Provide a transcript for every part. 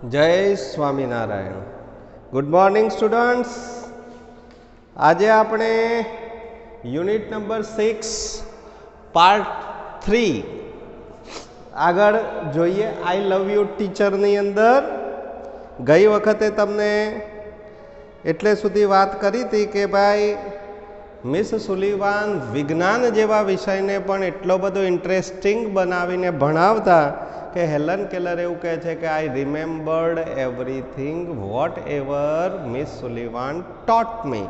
જય Swaminarayan. Good morning students. આજે આપણે યુનિટ નંબર 6 પાર્ટ 3 આગળ જોઈએ. આઈ લવ યુ ટીચરની અંદર ગઈ વખતે તમને એટલે સુધી વાત કરી હતી કે ભાઈ મિસ સુલીવાન વિજ્ઞાન જેવા વિષયને પણ એટલો બધો ઇન્ટરેસ્ટિંગ બનાવીને ભણાવતા કે હેલન કેલર એવું કહે છે કે I remembered everything whatever Miss Sullivan taught me.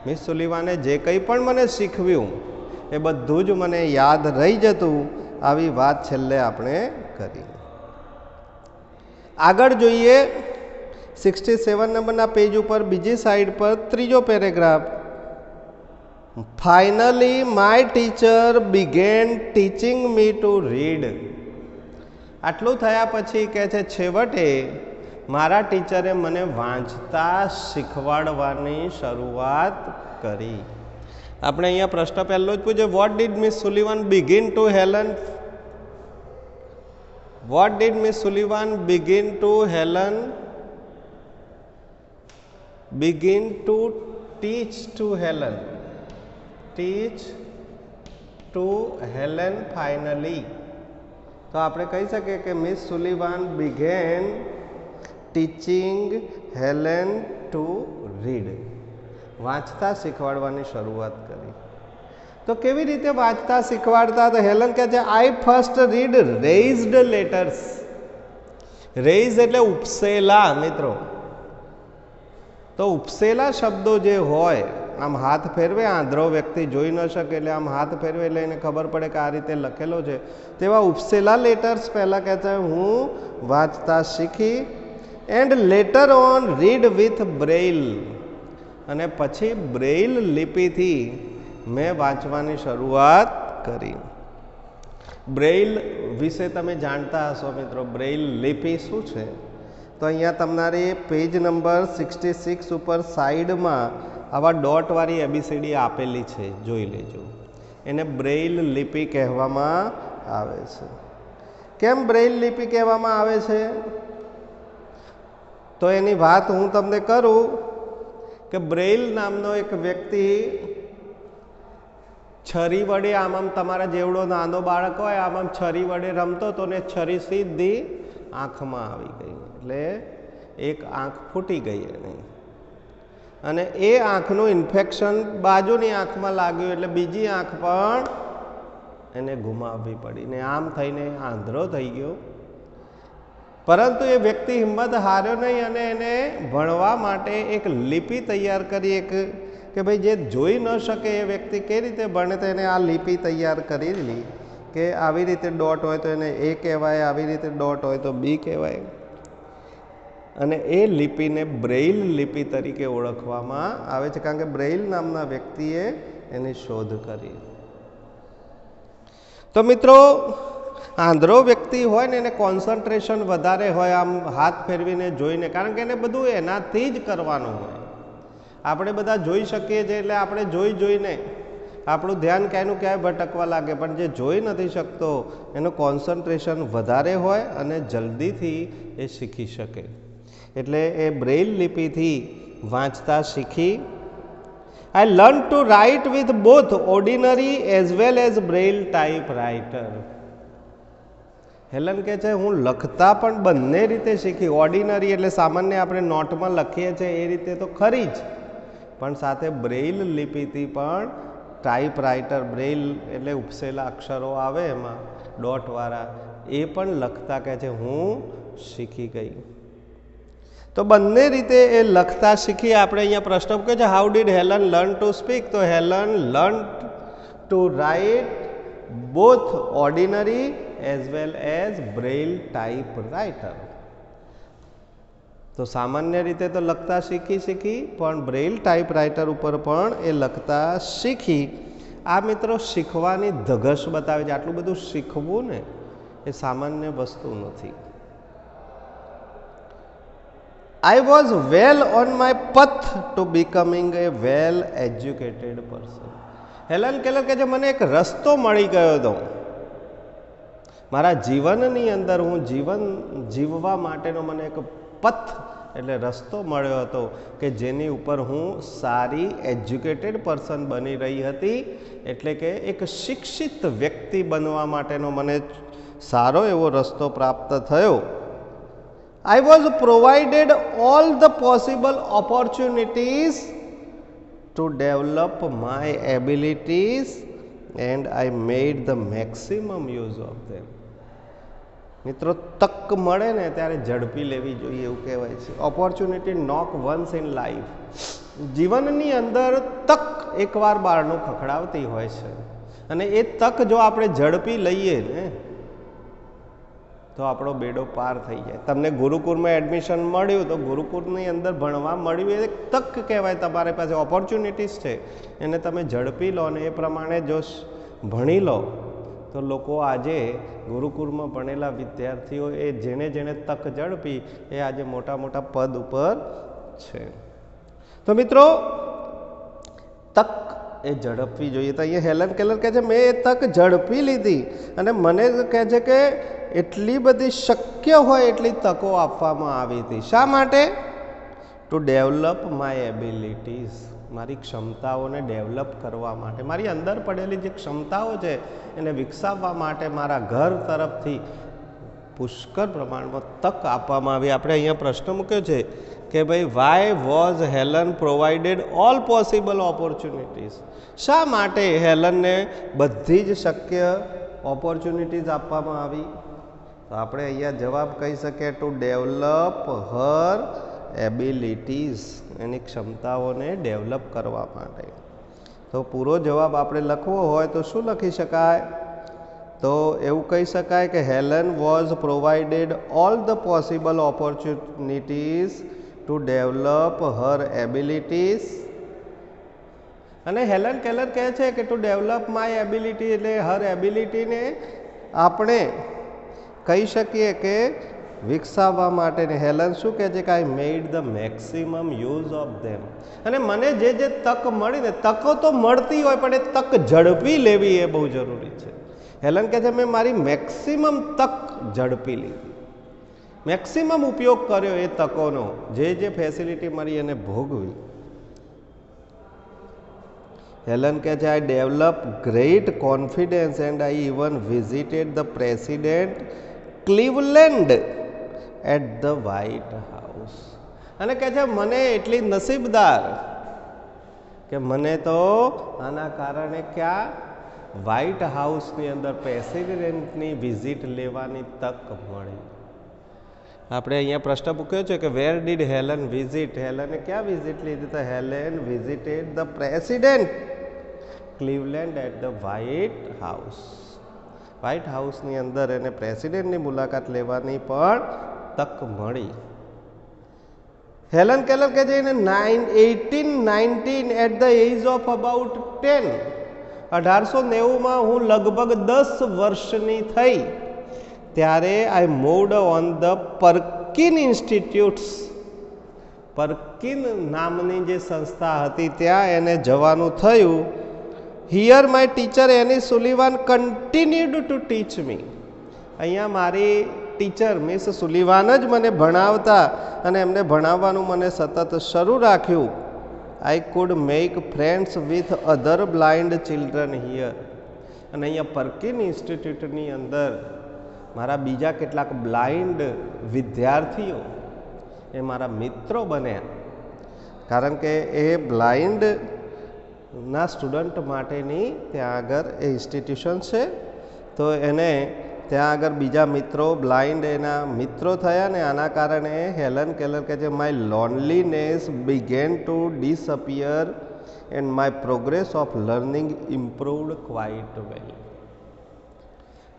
Miss સુલીવાને જે કંઈ પણ મને શીખવ્યું એ બધું જ મને યાદ રહી જતું. આવી વાત છેલ્લે આપણે કરી. આગળ જોઈએ 67 નંબરના પેજ ઉપર બીજી સાઈડ પર ત્રીજો paragraph. Finally my teacher began teaching me to read. આટલું થયા પછી કહે છે છેવટે મારા ટીચરે મને વાંચતા શીખવાડવાની શરૂઆત કરી. આપણે અહીંયા પ્રશ્ન પહેલો જ પૂછ્યો, what did Miss Sullivan begin to Helen? What did Miss Sullivan begin to Helen? Begin to teach to Helen. Teach to Helen finally. તો આપણે કહી શકીએ કે Miss Sullivan began teaching Helen to read. વાંચતા શીખવાડવાની શરૂઆત કરી. તો કેવી રીતે વાંચતા શીખવાડતા? તો હેલન કહે છે આઈ ફર્સ્ટ રીડ રેઇઝડ લેટર્સ. રેઇઝ એટલે ઉપસેલા મિત્રો. તો ઉપસેલા શબ્દો જે હોય, આમ હાથ ફેરવે, આંધળો વ્યક્તિ જોઈ ન શકે એટલે આમ હાથ ફેરવે એટલે એને ખબર પડે કે આ રીતે લખેલો છે, તેવા ઉપસેલા લેટર્સ પહેલાં કહે છે હું વાંચતા શીખી. And letter on read with Braille. અને પછી બ્રેઇલ લિપિથી મેં વાંચવાની શરૂઆત કરી. બ્રેઇલ વિશે તમે જાણતા હશો મિત્રો. બ્રેઇલ લિપિ શું છે? તો અહીંયા તમારી પેજ નંબર 66 ઉપર સાઈડમાં આવા ડોટવાળી એબીસીડી આપેલી છે, જોઈ લેજો. એને બ્રેઇલ લિપિ કહેવામાં આવે છે. કેમ બ્રેઇલ લિપિ કહેવામાં આવે છે? તો એની વાત હું તમને કરું કે બ્રેઇલ નામનો એક વ્યક્તિ છરી વડે આમ તમારા જેવડો નાનો બાળક હોય આમ છરી વડે રમતો તો ને છરી સીધી આંખમાં આવી ગઈ, એટલે એક આંખ ફૂટી ગઈ એની. અને એ આંખનું ઇન્ફેક્શન બાજુની આંખમાં લાગ્યું એટલે બીજી આંખ પણ એને ગુમાવવી પડી ને આમ થઈને આંધળો થઈ ગયો. પરંતુ એ વ્યક્તિ હિંમત હાર્યો નહીં અને એને ભણવા માટે એક લિપિ તૈયાર કરી. એક કે ભાઈ જે જોઈ ન શકે એ વ્યક્તિ કઈ રીતે ભણે, તો એને આ લિપિ તૈયાર કરેલી કે આવી રીતે ડોટ હોય તો એને એ કહેવાય, આવી રીતે ડોટ હોય તો બી કહેવાય. અને એ લિપિને બ્રેઇલ લિપિ તરીકે ઓળખવામાં આવે છે, કારણ કે બ્રેઇલ નામના વ્યક્તિએ એની શોધ કરી. તો મિત્રો આંધળો વ્યક્તિ હોય ને એને કોન્સન્ટ્રેશન વધારે હોય, આમ હાથ ફેરવીને જોઈને, કારણ કે એને બધું એનાથી જ કરવાનું હોય. આપણે બધા જોઈ શકીએ છીએ એટલે આપણે જોઈને આપણું ધ્યાન ક્યાંયનું ક્યાંય ભટકવા લાગે, પણ જે જોઈ નથી શકતો એનું કોન્સન્ટ્રેશન વધારે હોય અને જલ્દીથી એ શીખી શકે. એટલે એ બ્રેઇલ લિપિથી વાંચતા શીખી. I learn to write with both ordinary as well as Braille type writer. Helen કહે છે હું લખતા પણ બંને રીતે શીખી. ઓર્ડિનરી એટલે સામાન્ય આપણે નોટમાં લખીએ છીએ એ રીતે તો ખરી જ, પણ સાથે બ્રેઇલ લિપિથી પણ ટાઈપ રાઇટર, બ્રેઇલ એટલે ઉપસેલા અક્ષરો આવે એમાં ડોટવાળા, એ પણ લખતા કહે છે હું શીખી ગઈ. તો બંને રીતે એ લખતા શીખી. આપણે અહીંયા પ્રશ્ન પૂછે છે how did Helen learn to speak? તો Helen learn to write both ordinary as well as Braille typewriter. તો સામાન્ય રીતે તો લખતા શીખી પણ બ્રેઇલ ટાઈપ રાઇટર ઉપર પણ એ લખતા શીખી. આ મિત્રો શીખવાની ધગશ બતાવે છે. આટલું બધું શીખવું ને એ સામાન્ય વસ્તુ નથી. I was well on my path to becoming a well educated person. Helen Keller કહે છે મને એક રસ્તો મળી ગયો હતો. મારા જીવનની અંદર હું જીવન જીવવા માટેનો મને એક પથ એટલે રસ્તો મળ્યો હતો કે જેની ઉપર હું સારી એજ્યુકેટેડ પર્સન બની રહી હતી, એટલે કે એક શિક્ષિત વ્યક્તિ બનવા માટેનો મને સારો એવો રસ્તો પ્રાપ્ત થયો. I was provided all the possible opportunities to develop my abilities and I made the maximum use of them. મિત્રો, તક મળે ને ત્યારે ઝડપી લેવી જોઈએ એવું કહેવાય છે. Opportunity knock once in life. જીવનની અંદર તક એકવાર બારણું ખખડાવતી હોય છે અને એ તક જો આપણે ઝડપી લઈએ ને તો આપણો બેડો પાર થઈ જાય. તમને ગુરુકુળમાં એડમિશન મળ્યું તો ગુરુકુળની અંદર ભણવા મળ્યું એ તક કહેવાય. તમારી પાસે ઓપોર્ચ્યુનિટીઝ છે, એને તમે ઝડપી લો અને એ પ્રમાણે જો ભણી લો તો લોકો આજે ગુરુકુળમાં ભણેલા વિદ્યાર્થીઓ એ જેણે તક ઝડપી એ આજે મોટા મોટા પદ ઉપર છે. તો મિત્રો, તક એ ઝડપવી જોઈએ. તો અહીંયા હેલન કેલર કહે છે મેં એ તક ઝડપી લીધી અને મને કહે છે કે એટલી બધી શક્ય હોય એટલી તકો આપવામાં આવી હતી. શા માટે? To develop my abilities. મારી ક્ષમતાઓને ડેવલપ કરવા માટે, મારી અંદર પડેલી જે ક્ષમતાઓ છે એને વિકસાવવા માટે મારા ઘર તરફથી પુષ્કળ પ્રમાણમાં તક આપવામાં આવી. આપણે અહીંયા પ્રશ્ન મૂક્યો છે કે ભાઈ why was Helen provided all possible opportunities. શા માટે હેલનને બધી જ શક્ય ઓપોર્ચ્યુનિટીઝ આપવામાં આવી? તો આપણે અહીંયા જવાબ કહી શકીએ ટુ ડેવલપ હર એબિલિટીઝ. એની ક્ષમતાઓને ડેવલપ કરવા માટે. તો પૂરો જવાબ આપણે લખવો હોય તો શું લખી શકાય? તો એવું કહી શકાય કે Helen was provided all the possible opportunities to develop Har abilities. અને હેલન કેલર કહે છે કે ટુ ડેવલપ માય એબિલિટી એટલે હર એબિલિટીને આપણે કહી શકીએ કે વિકસાવવા માટે. હેલન શું કહે છે કે I made the maximum use of them. અને મને જે તક મળી ને, તકો તો મળતી હોય પણ એ તક ઝડપી લેવી એ બહુ જરૂરી છે. હેલન કહે છે મેં મારી મેક્સિમમ તક ઝડપી લીધી, મેક્સિમમ ઉપયોગ કર્યો એ તકોનો, જે ફેસિલિટી મળી એને ભોગવી. હેલન કહે છે I develop great confidence and I even visited the President Cleveland at the White House. અને કહે છે મને એટલી નસીબદાર કે મને તો આના કારણે ક્યાં વ્હાઇટ હાઉસની અંદર પ્રેસિડેન્ટની વિઝિટ લેવાની તક મળી. આપણે અહીંયા પ્રશ્ન પૂછ્યો છે કે વેર ડીડ હેલન વિઝિટ. હેલને ક્યાં વિઝિટ લીધી? તો Helen visited the President Cleveland at the White House. White હાઉસની અંદર એને પ્રેસિડેન્ટની મુલાકાત લેવાની પણ તક મળી. હેલન કેલર કહે છે એને 1819 at the age of about 10, 1890માં હું લગભગ 10 વર્ષની થઈ ત્યારે I moved on the Perkin Institutes. Perkin નામની જે સંસ્થા હતી ત્યાં એને જવાનું થયું. Here my teacher Annie Sullivan continued to teach me. અહીંયા મારી ટીચર મિસ સુલિવાન જ મને ભણાવતા અને એમને ભણાવવાનું મને સતત શરૂ રાખ્યું. I could make friends with other blind children here. અને અહીંયા પર્કિન ઇન્સ્ટિટ્યૂટની અંદર મારા બીજા કેટલાક બ્લાઇન્ડ વિદ્યાર્થીઓ એ મારા મિત્રો બન્યા, કારણ કે એ બ્લાઇન્ડ ના સ્ટુડન્ટ માટેની ત્યાં આગળ એ ઇન્સ્ટિટ્યુશન છે. તો એને ત્યાં આગળ બીજા મિત્રો બ્લાઇન્ડ એના મિત્રો થયા ને આના કારણે હેલન કેલર કહે છે my loneliness began to disappear and my progress of learning improved quite well.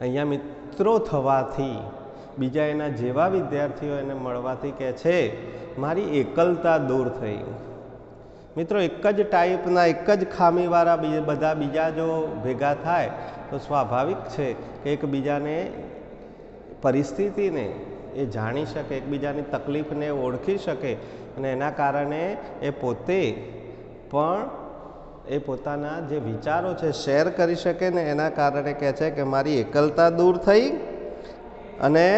અહીંયા મિત્રો થવાથી, બીજા એના જેવા વિદ્યાર્થીઓ એને મળવાથી કહે છે મારી એકલતા દૂર થઈ. મિત્રો, એક જ ટાઈપના, એક જ ખામીવાળા બધા બીજા જો ભેગા થાય તો સ્વાભાવિક છે કે એકબીજાને પરિસ્થિતિને એ જાણી શકે, એકબીજાની તકલીફને ઓળખી શકે અને એના કારણે એ પોતે પણ એ પોતાના જે વિચારો છે શેર કરી શકે ને એના કારણે કહે છે કે મારી એકલતા દૂર થઈ અને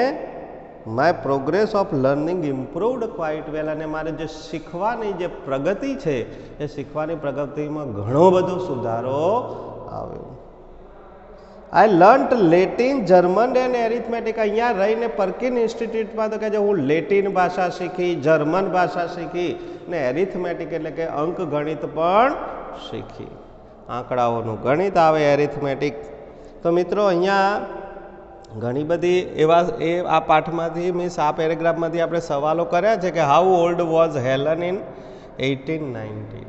my progress of learning improved quite well, અને મારે જે શીખવાની જે પ્રગતિ છે એ શીખવાની પ્રગતિમાં ઘણો બધો સુધારો આવ્યો. I learnt Latin, German and arithmetic. અહીંયા રહીને પર્કિન ઇન્સ્ટિટ્યૂટમાં તો કહે છે હું લેટિન ભાષા શીખી, જર્મન ભાષા શીખી ને એરિથમેટિક એટલે કે અંક ગણિત પણ શીખી. આંકડાઓનું ગણિત આવે એરિથમેટિક. તો મિત્રો અહીંયા ઘણી બધી આ પાઠમાંથી મીન્સ આ પેરેગ્રાફમાંથી આપણે સવાલો કર્યા છે કે how old was Helen in 1890.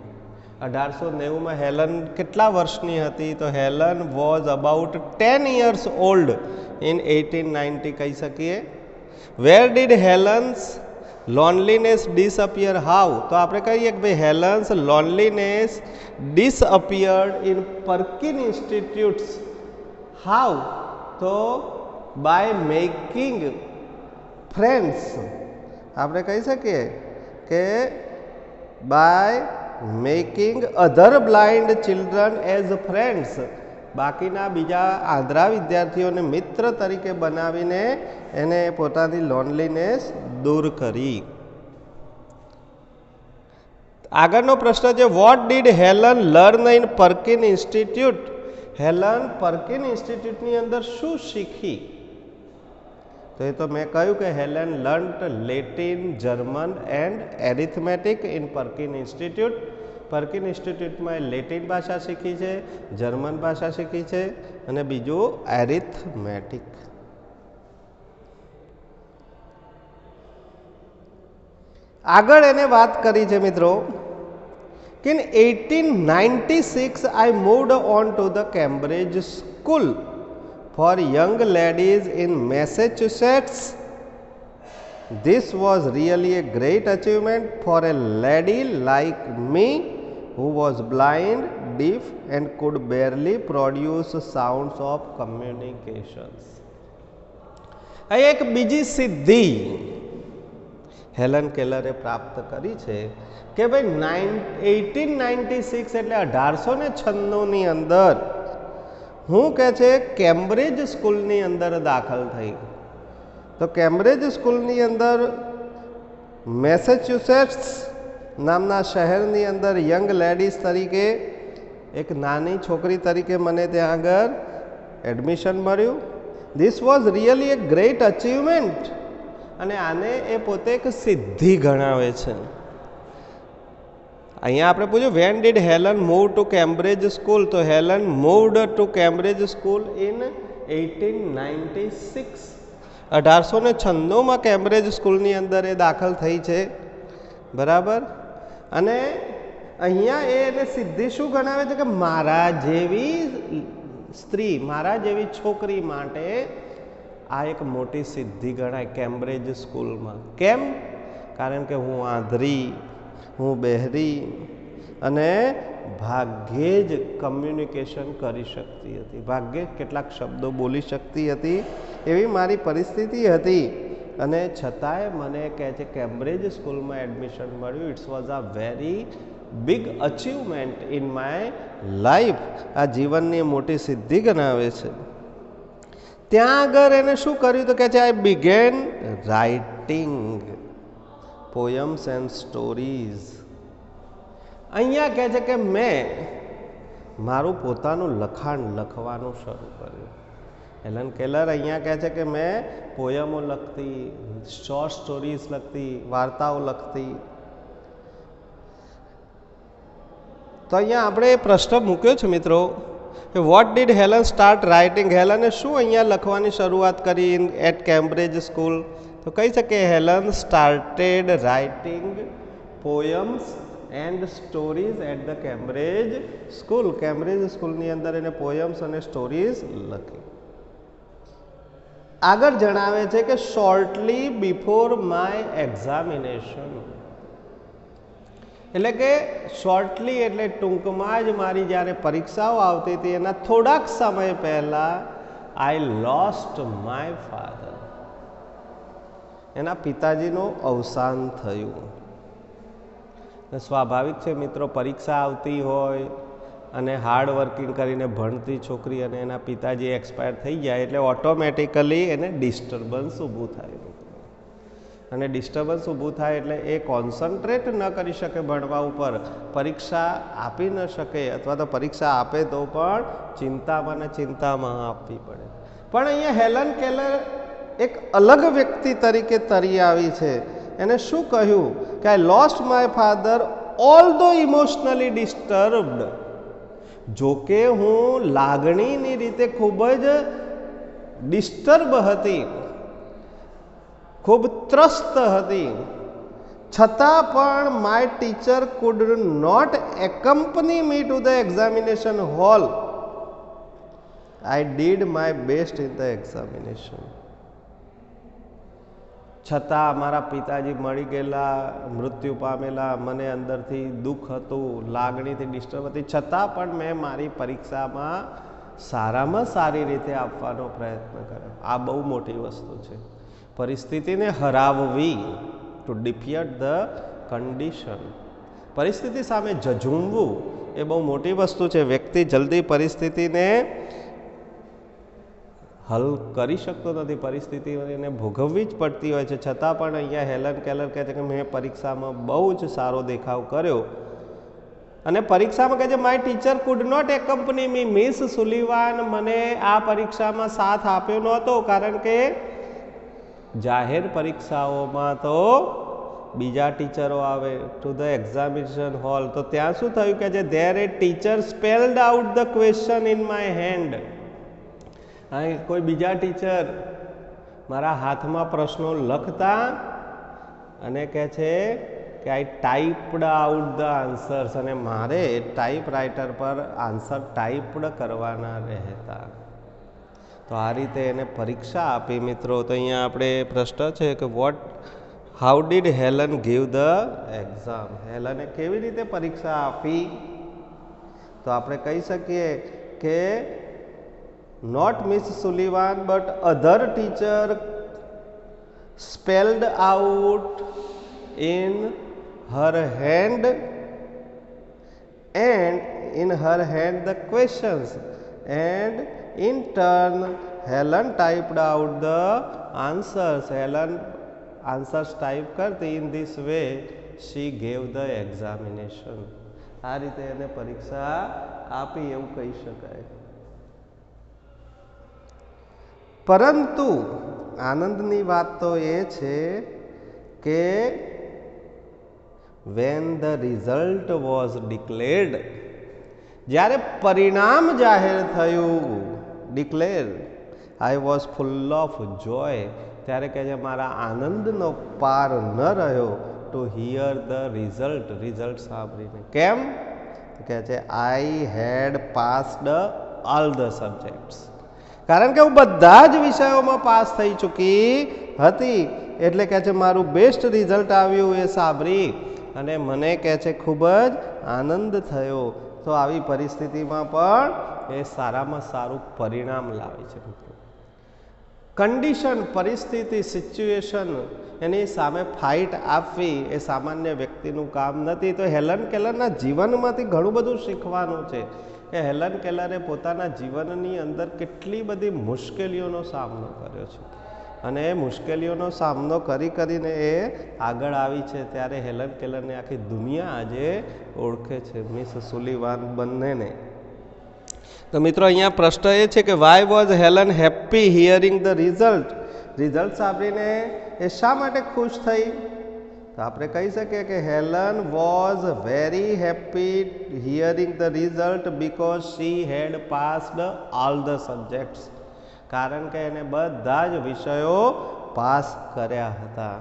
1890માં હેલન કેટલા વર્ષની હતી? તો Helen was about 10 years old in 1890 કહી શકીએ. Where did Helen's loneliness disappear? How? તો આપણે કહીએ કે ભાઈ Helen's loneliness disappeared in Perkin Institutes. How? તો બાય મેકિંગ ફ્રેન્ડ્સ. આપણે કહી શકીએ કે by making other blind children as friends. બાકીના બીજા આંધળા વિદ્યાર્થીઓને મિત્ર તરીકે બનાવીને એને પોતાની લોનલીનેસ દૂર કરી. આગળનો પ્રશ્ન છે what did Helen learn in Perkin institute? Helen Perkin ઇન્સ્ટિટ્યૂટની અંદર શું શીખી? તો એ તો મેં કહ્યું કે Helen learnt Latin, German and arithmetic in Perkin institute. Perkin ઇન્સ્ટિટ્યૂટમાં લેટિન ભાષા શીખી છે, જર્મન ભાષા શીખી છે અને બીજું એરિથમેટિક. આગળ એને વાત કરી છે મિત્રો કે in 1896 I moved on to the Cambridge School for young ladies in Massachusetts. This was really a great achievement for a lady like me who was blind, deaf and could barely produce sounds of communications. આ એક બીજી સિદ્ધિ Helen કેલરે પ્રાપ્ત કરી છે કે ભાઈ 1896 એટલે 1896ની અંદર હું કહે છે કેમ્બ્રિજ સ્કૂલની અંદર દાખલ થઈ. તો કેમ્બ્રિજ સ્કૂલની અંદર મેસેચ્યુસેટ્સ નામના શહેરની અંદર યંગ લેડીઝ તરીકે એક નાની છોકરી તરીકે મને ત્યાં આગળ એડમિશન મળ્યું. This was really A great achievement, અને આને એ પોતે એક સિદ્ધિ ગણાવે છે. અહીંયા આપણે પૂછ્યું when did Helen move to Cambridge school? તો Helen moved to Cambridge school in 1896. 1896માં કેમ્બ્રિજ સ્કૂલની અંદર એ દાખલ થઈ છે, બરાબર. અને અહીંયા એને સિદ્ધિ શું ગણાવે છે કે મારા જેવી સ્ત્રી, મારા જેવી છોકરી માટે આ એક મોટી સિદ્ધિ ગણાય કેમ્બ્રિજ સ્કૂલમાં. કેમ? કારણ કે હું આંધળી, હું બહેરી અને ભાગ્યે જ કમ્યુનિકેશન કરી શકતી હતી, ભાગ્યે જ કેટલાક શબ્દો બોલી શકતી હતી, એવી મારી પરિસ્થિતિ હતી. અને છતાંય મને કહે છે કેમ્બ્રિજ સ્કૂલમાં એડમિશન મળ્યું. It's was a very big achievement in my life. આ જીવનની મોટી સિદ્ધિ ગણાવે છે. ત્યાં આગળ એને શું કર્યું? તો કહે છે I began writing poems and stories. અહીંયા કહે છે કે મેં મારું પોતાનું લખાણ લખવાનું શરૂ કર્યું. હેલન કેલર અહીંયા કહે છે કે મેં પોયમો લખતી, શોર્ટ સ્ટોરીઝ લખતી, વાર્તાઓ લખતી. તો અહીંયા આપણે પ્રશ્ન મૂક્યો છે મિત્રો કે what did Helen start writing? હેલને શું અહીંયા લખવાની શરૂઆત કરી એટ કેમ્બ્રિજ સ્કૂલ? તો કહી શકીએ Helen started writing poems and stories at the Cambridge school. Cambridge સ્કૂલની અંદર એને પોયમ્સ અને સ્ટોરીઝ લખી. આગળ જણાવે છે કે શોર્ટલી બિફોર માય એક્ઝામિનેશન, એટલે કે શોર્ટલી એટલે ટૂંકમાં જ મારી જ્યારે પરીક્ષાઓ આવતી હતી એના થોડાક સમય પહેલાં આઈ લોસ્ટ માય ફાધર, એના પિતાજીનું અવસાન થયું. સ્વાભાવિક છે મિત્રો, પરીક્ષા આવતી હોય અને હાર્ડ વર્કિંગ કરીને ભણતી છોકરી અને એના પિતાજી એક્સપાયર થઈ જાય એટલે ઓટોમેટિકલી એને ડિસ્ટર્બન્સ ઊભું થાય. અને ડિસ્ટર્બન્સ ઊભું થાય એટલે એ કોન્સન્ટ્રેટ ન કરી શકે ભણવા ઉપર, પરીક્ષા આપી ન શકે, અથવા તો પરીક્ષા આપે તો પણ ચિંતામાં ને ચિંતામાં આપવી પડે. પણ અહીંયા હેલન કેલર એક અલગ વ્યક્તિ તરીકે તરી આવી છે. એને શું કહ્યું કે I lost my father although emotionally disturbed. જોકે હું લાગણીની રીતે ખૂબ જ ડિસ્ટર્બ હતી, ખૂબ ત્રસ્ત હતી, છતાં પણ my teacher could not accompany me to the examination hall. I did my best in the examination. છતાં મારા પિતાજી મળી ગયેલા, મૃત્યુ પામેલા, મને અંદરથી દુઃખ હતું, લાગણીથી ડિસ્ટર્બ હતી, છતાં પણ મેં મારી પરીક્ષામાં સારામાં સારી રીતે આપવાનો પ્રયત્ન કર્યો. આ બહુ મોટી વસ્તુ છે. પરિસ્થિતિને હરાવવી, ટુ ડિફીટ ધ કન્ડિશન. પરિસ્થિતિ સામે ઝઝૂમવું એ બહુ મોટી વસ્તુ છે. વ્યક્તિ જલ્દી પરિસ્થિતિને હલ કરી શકતો નથી, પરિસ્થિતિને ભોગવવી જ પડતી હોય છે. છતાં પણ અહીંયા હેલન કેલર કહે છે કે મેં પરીક્ષામાં બહુ જ સારો દેખાવ કર્યો. અને પરીક્ષામાં કહે છે my teacher could not accompany me. Miss Sullivan મને આ પરીક્ષામાં સાથ આપ્યો નહોતો, કારણ કે જાહેર પરીક્ષાઓમાં તો બીજા ટીચરો આવે ટુ ધ એક્ઝામિનેશન હોલ. તો ત્યાં શું થયું કે there A teacher spelled out the question in my hand. અહીં કોઈ બીજા ટીચર મારા હાથમાં પ્રશ્નો લખતા અને કહે છે કે આઈ ટાઈપડ આઉટ ધ આન્સર્સ, અને મારે ટાઈપરાઇટર પર આન્સર ટાઈપડ કરવાના રહેતા. તો આ રીતે એને પરીક્ષા આપી. મિત્રો, તો અહીંયા આપણે પ્રશ્ન છે કે how did Helen give the exam. હેલને કેવી રીતે પરીક્ષા આપી? તો આપણે કહી શકીએ કે not Miss Sullivan but other teacher spelled out in her hand and in her hand the questions, and in turn Helen typed out the answers. Helen answers type કરતી. in this way she gave the examination. આ રીતે એને પરીક્ષા આપી એવું કહી શકાય. પરંતુ આનંદની વાત તો એ છે કે when the result was declared, જ્યારે પરિણામ જાહેર થયું, declare, I was full of joy, ત્યારે કહે છે મારા આનંદનો પાર ન રહ્યો to hear the result સાંભળીને. કેમ? કહે છે I had passed all the subjects. કારણ કે હું બધા જ વિષયોમાં પાસ થઈ ચૂકી હતી. એટલે કહે છે મારું બેસ્ટ રિઝલ્ટ આવ્યું એ સાંભળી અને મને કહે છે ખૂબ જ આનંદ થયો. તો આવી પરિસ્થિતિમાં પણ એ સારામાં સારું પરિણામ લાવે છે. કન્ડિશન, પરિસ્થિતિ, સિચ્યુએશન, એની સામે ફાઇટ આપવી એ સામાન્ય વ્યક્તિનું કામ નથી. તો હેલન કેલરના જીવનમાંથી ઘણું બધું શીખવાનું છે કે હેલન કેલરે પોતાના જીવનની અંદર કેટલી બધી મુશ્કેલીઓનો સામનો કર્યો છે, અને એ મુશ્કેલીઓનો સામનો કરીને એ આગળ આવી છે. ત્યારે હેલન કેલરને આખી દુનિયા આજે ઓળખે છે, મિસ સુલીવાન બંનેને. તો મિત્રો, અહીંયા પ્રશ્ન એ છે કે why was Helen happy hearing the result સાંભળીને એ શા માટે ખુશ થઈ? તો આપણે કહી શકીએ કે Helen was very happy hearing the result because she had passed all the subjects. કારણ કે એને બધા જ વિષયો પાસ કર્યા હતા,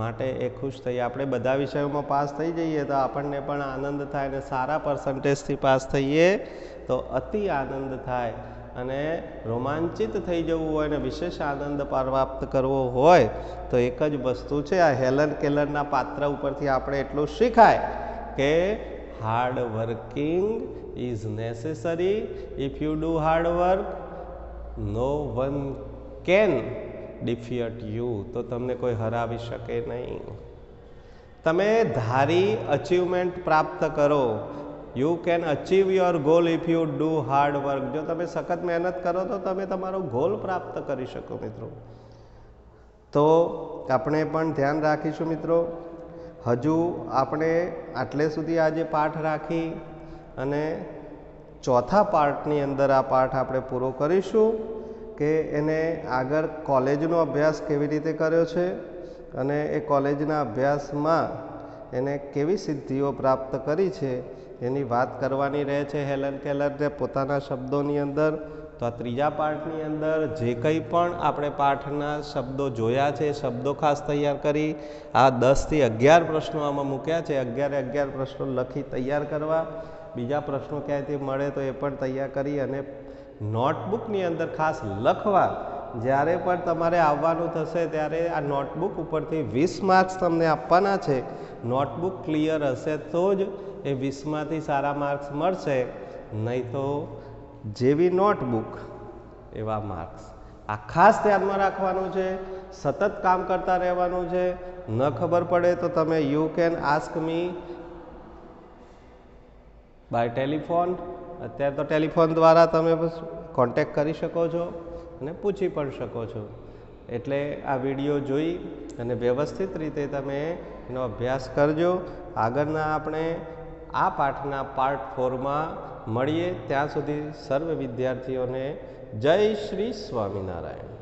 માટે એ ખુશ થઈ. આપણે બધા વિષયોમાં પાસ થઈ જઈએ તો આપણને પણ આનંદ થાય, અને સારા પર્સન્ટેજથી પાસ થઈએ તો અતિ આનંદ થાય. અને રોમાંચિત થઈ જવું હોય અને વિશેષ આનંદ પ્રાપ્ત કરવો હોય તો એક જ વસ્તુ છે. આ હેલન કેલરના પાત્ર ઉપરથી આપણે એટલું શીખાય કે hard working is necessary. If you do hard work, no one can defeat you. તો તમને કોઈ હરાવી શકે નહીં. તમે ધારી અચીવમેન્ટ પ્રાપ્ત કરો. You can achieve your goal if you do hard work. જો તમે સખત મહેનત કરો તો તમે તમારો ગોલ પ્રાપ્ત કરી શકો. મિત્રો, तो આપણે પણ ધ્યાન રાખીશું મિત્રો। હજુ આપણે આટલે સુધી આજે પાઠ રાખી અને ચોથા પાર્ટની અંદર આ પાઠ આપણે પૂરો કરીશું કે એને આગળ કોલેજનો અભ્યાસ કેવી રીતે કર્યો છે અને એ કોલેજના અભ્યાસમાં એને કેવી સિદ્ધિઓ પ્રાપ્ત કરી છે એની વાત કરવાની રહે છે હેલન કેલરને પોતાના શબ્દોની અંદર। તો આ ત્રીજા પાઠની અંદર જે કંઈ પણ આપણે પાઠના શબ્દો જોયા છે એ શબ્દો ખાસ તૈયાર કરી આ 10 થી 11 પ્રશ્નો આમાં મૂક્યા છે। 11 પ્રશ્નો લખી તૈયાર કરવા, બીજા પ્રશ્નો ક્યાંયથી મળે તો એ પણ તૈયાર કરી અને નોટબુકની અંદર ખાસ લખવા। જ્યારે પણ તમારે આવવાનું થશે ત્યારે આ નોટબુક ઉપરથી 20 માર્ક્સ તમને આપવાના છે। નોટબુક ક્લિયર હશે તો જ એ 20માંથી સારા માર્ક્સ મળશે, નહીં તો જેવી નોટબુક એવા માર્ક્સ। આ ખાસ ધ્યાનમાં રાખવાનું છે, સતત કામ કરતા રહેવાનું છે। ન ખબર પડે તો તમે you can ask me by telephone. અત્યારે તો ટેલિફોન દ્વારા તમે કોન્ટેક્ટ કરી શકો છો અને પૂછી પણ શકો છો। એટલે આ વિડીયો જોઈ અને વ્યવસ્થિત રીતે તમે એનો અભ્યાસ કરજો। આગળના આપણે આ પાઠના પાર્ટ 4માં મળીએ। ત્યાં સુધી સર્વ વિદ્યાર્થીઓને જય શ્રી સ્વામિનારાયણ।